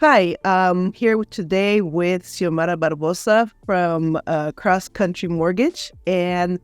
Hi, I'm here today with Siomara Barboza from Cross Country Mortgage. And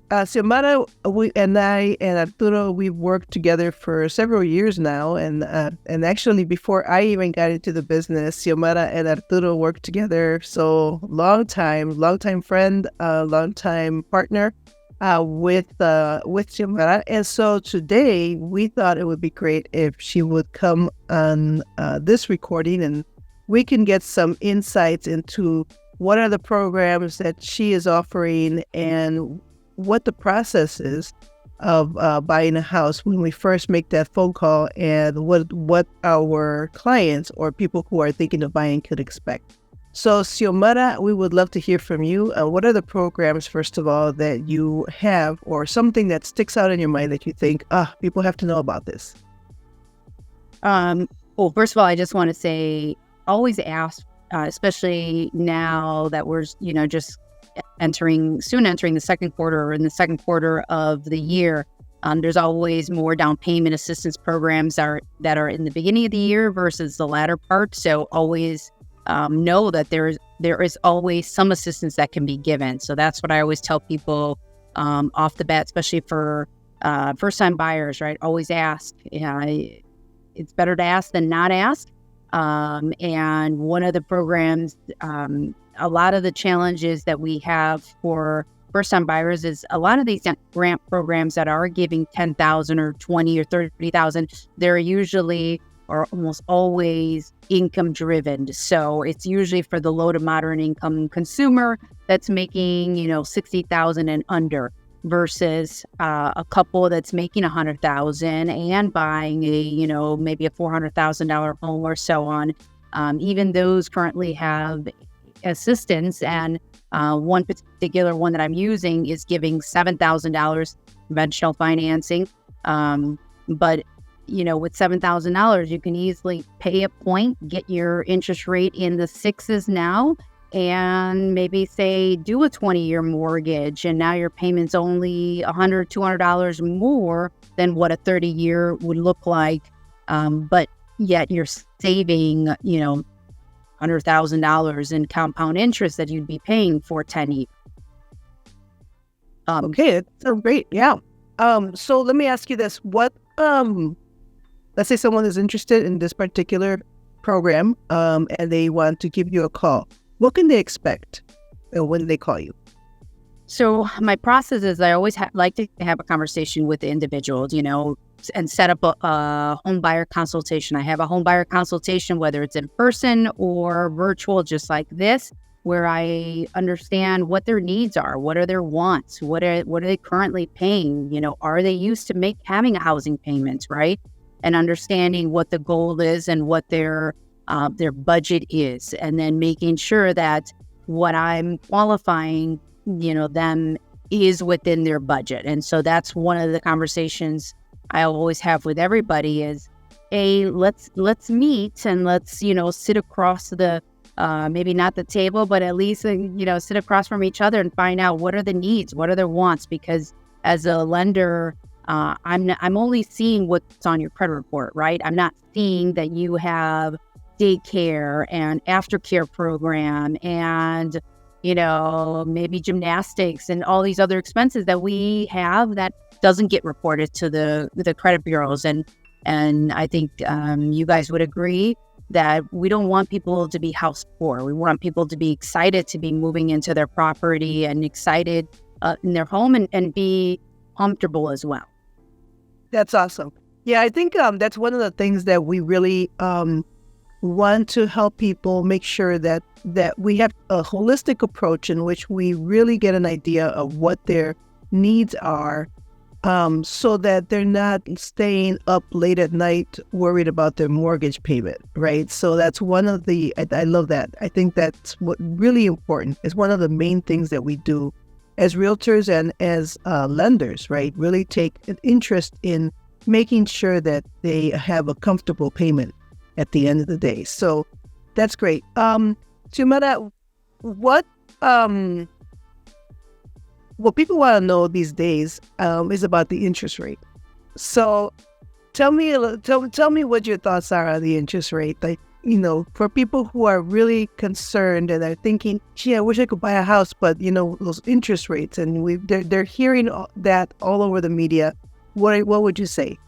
Xiomara, we and I and Arturo, we've worked together for several years now. And actually, before I even got into the business, Xiomara and Arturo worked together. So long time friend, long time partner with Xiomara. And so today we thought it would be great if she would come on this recording and we can get some insights into what are the programs that she is offering and what the process is of buying a house when we first make that phone call, and what our clients or people who are thinking of buying could expect. So, Xiomara, we would love to hear from you. What are the programs, first of all, that you have, or something that sticks out in your mind that you think, people have to know about this? Well, first of all, I just want to say, always ask, especially now that we're, just entering the second quarter, or in the second quarter of the year. There's always more down payment assistance programs that are in the beginning of the year versus the latter part. So always know that there is always some assistance that can be given. So that's what I always tell people off the bat, especially for first-time buyers, right? Always ask. It's better to ask than not ask. And one of the programs, a lot of the challenges that we have for first-time buyers is a lot of these grant programs that are giving $10,000 or $20,000 or $30,000. They're usually or almost always income driven. So it's usually for the low to moderate income consumer that's making, $60,000 and under, versus a couple that's making $100,000 and buying a, maybe a $400,000 home or so on. Even those currently have assistance, and one particular one that I'm using is giving $7,000 conventional financing. But with $7,000, you can easily pay a point, get your interest rate in the sixes now, and maybe say do a 20-year mortgage, and now your payment's only $100, $200 more than what a 30-year would look like. But yet you're saving, $100,000 in compound interest that you'd be paying for 10 years. Okay, that sounds great. Yeah. So let me ask you this: what? Let's say someone is interested in this particular program, and they want to give you a call. What can they expect when they call you? So my process is I always like to have a conversation with the individual, and set up a home buyer consultation. I have a home buyer consultation, whether it's in person or virtual, just like this, where I understand what their needs are, what are their wants, what are they currently paying, are they used to having a housing payment, right? And understanding what the goal is and what their budget is, and then making sure that what I'm qualifying, them is within their budget. And so that's one of the conversations I always have with everybody is, let's meet and let's, sit across the, maybe not the table, but at least, sit across from each other and find out what are the needs, what are their wants, because as a lender, I'm only seeing what's on your credit report, right? I'm not seeing that you have daycare and aftercare program and, maybe gymnastics and all these other expenses that we have that doesn't get reported to the credit bureaus. And I think you guys would agree that we don't want people to be house poor. We want people to be excited to be moving into their property and excited in their home and be comfortable as well. That's awesome. Yeah, I think that's one of the things that we really want to help people make sure that we have a holistic approach in which we really get an idea of what their needs are, so that they're not staying up late at night worried about their mortgage payment, right? So that's one of the, I love that. I think that's what really important. It's one of the main things that we do as realtors and as lenders, right? Really take an interest in making sure that they have a comfortable payment at the end of the day. So that's great. Xiomara, what people want to know these days is about the interest rate. So tell me what your thoughts are on the interest rate. Like, for people who are really concerned and are thinking, gee, I wish I could buy a house, but those interest rates, and they're hearing that all over the media. What would you say?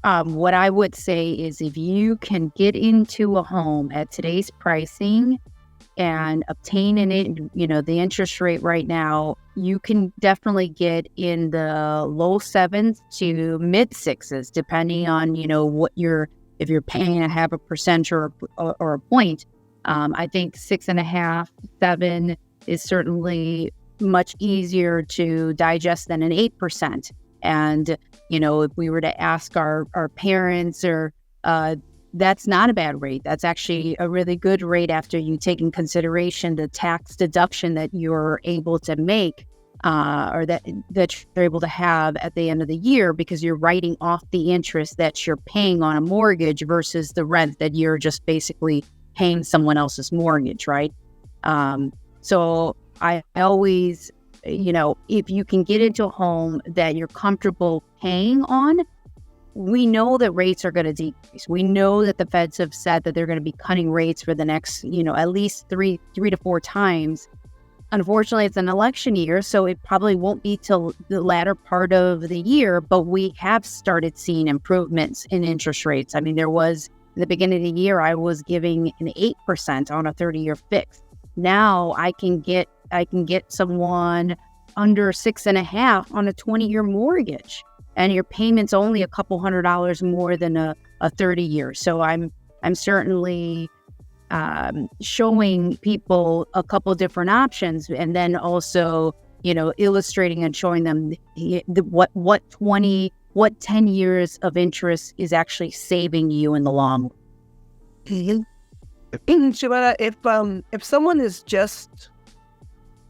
What I would say is if you can get into a home at today's pricing and obtain the interest rate right now, you can definitely get in the low 7s to mid 6s, depending on, if you're paying a half a percent or a point. I think 6.5, 7 is certainly much easier to digest than an 8%. And, if we were to ask our parents that's not a bad rate. That's actually a really good rate after you take in consideration the tax deduction that you're able to make or that you're able to have at the end of the year, because you're writing off the interest that you're paying on a mortgage versus the rent that you're just basically paying someone else's mortgage, right? So I always, if you can get into a home that you're comfortable paying on, we know that rates are going to decrease. We know that the Feds have said that they're going to be cutting rates for the next, at least three to four times. Unfortunately, it's an election year, so it probably won't be till the latter part of the year, but we have started seeing improvements in interest rates. I mean, there was, in the beginning of the year, I was giving an 8% on a 30-year fix. Now I can get someone under 6.5 on a 20-year mortgage, and your payment's only a couple $100 more than a 30-year. So I'm certainly showing people a couple different options, and then also, illustrating and showing them what 10 years of interest is actually saving you in the long run. Mm-hmm. Siomara, if someone is just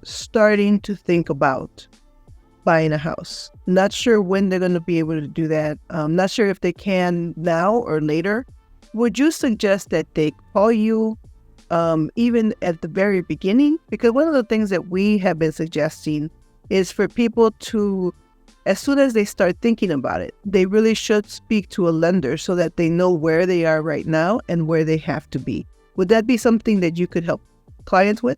starting to think about buying a house, not sure when they're going to be able to do that, not sure if they can now or later, would you suggest that they call you even at the very beginning? Because one of the things that we have been suggesting is for people to, as soon as they start thinking about it, they really should speak to a lender so that they know where they are right now and where they have to be. Would that be something that you could help clients with?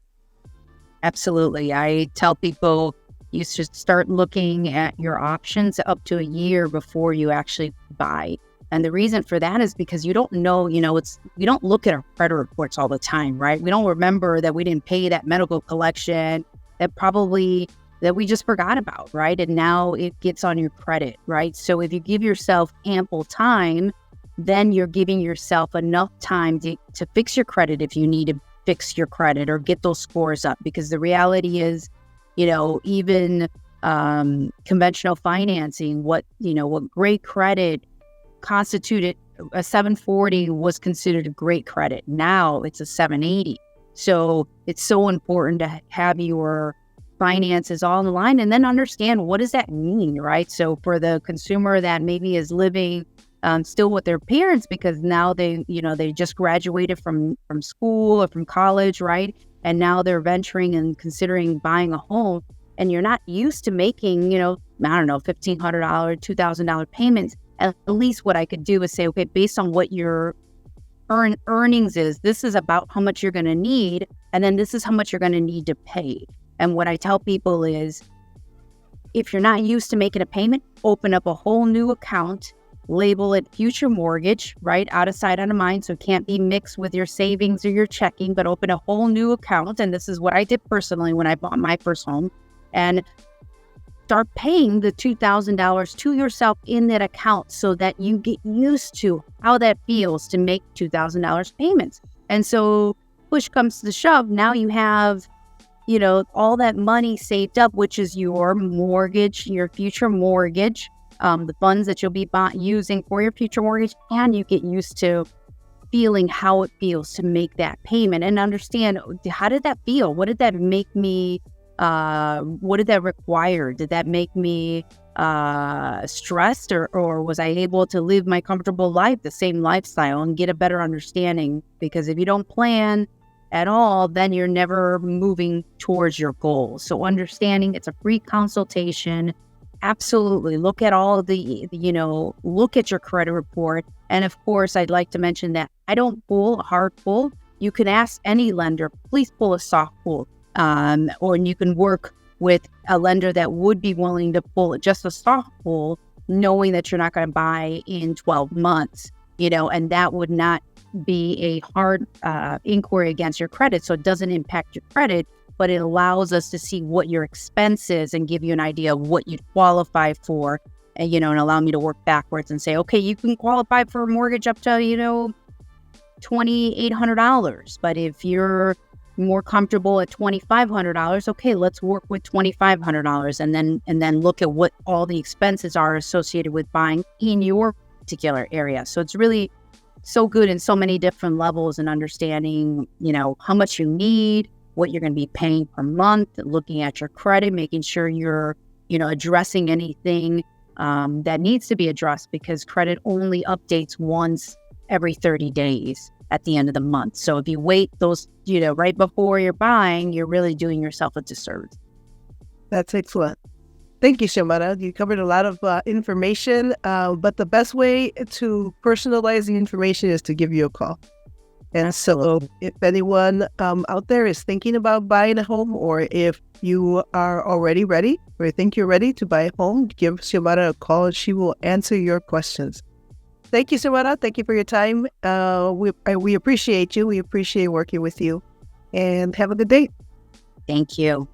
Absolutely. I tell people you should start looking at your options up to a year before you actually buy. And the reason for that is because you don't know, we don't look at our credit reports all the time, right? We don't remember that we didn't pay that medical collection that we just forgot about, right? And now it gets on your credit, right? So if you give yourself ample time, then you're giving yourself enough time to fix your credit if you need to fix your credit or get those scores up. Because the reality is, even conventional financing, what great credit constituted, a 740 was considered a great credit. Now it's a 780. So it's so important to have your finances all in line and then understand, what does that mean, right? So for the consumer that maybe is living still with their parents because now they just graduated from school or from college, right? And now they're venturing and considering buying a home, and you're not used to making, $1,500, $2,000 payments. At least what I could do is say, okay, based on what your earnings is, this is about how much you're going to need, and then this is how much you're going to need to pay. And what I tell people is, if you're not used to making a payment, open up a whole new account, label it future mortgage, right? Out of sight, out of mind. So it can't be mixed with your savings or your checking, but open a whole new account. And this is what I did personally when I bought my first home, and start paying the $2,000 to yourself in that account so that you get used to how that feels to make $2,000 payments. And so push comes to shove, now you have, all that money saved up, which is your mortgage, your future mortgage, the funds that you'll be using for your future mortgage, and you get used to feeling how it feels to make that payment and understand, how did that feel? What did that make me? What did that require? Did that make me stressed, or was I able to live my comfortable life, the same lifestyle, and get a better understanding? Because if you don't plan at all, then you're never moving towards your goals. So understanding it's a free consultation. Absolutely. Look at all look at your credit report, And of course, I'd like to mention that I don't pull a hard pull. You can ask any lender, please pull a soft pull. Or you can work with a lender that would be willing to pull just a soft pull, knowing that you're not going to buy in 12 months, and that would not be a hard inquiry against your credit. So it doesn't impact your credit, but it allows us to see what your expense is and give you an idea of what you'd qualify for, and allow me to work backwards and say, okay, you can qualify for a mortgage up to, $2,800. But if you're more comfortable at $2,500, okay, let's work with $2,500 and then look at what all the expenses are associated with buying in your particular area. So it's really so good in so many different levels and understanding, how much you need, what you're going to be paying per month, looking at your credit, making sure you're, addressing anything that needs to be addressed, because credit only updates once every 30 days at the end of the month. So if you wait those, right before you're buying, you're really doing yourself a disservice. That's excellent. Thank you, Siomara. You covered a lot of information, but the best way to personalize the information is to give you a call. And so if anyone out there is thinking about buying a home, or if you are already ready or think you're ready to buy a home, give Siomara a call and she will answer your questions. Thank you, Siomara. Thank you for your time. We appreciate you. We appreciate working with you. And have a good day. Thank you.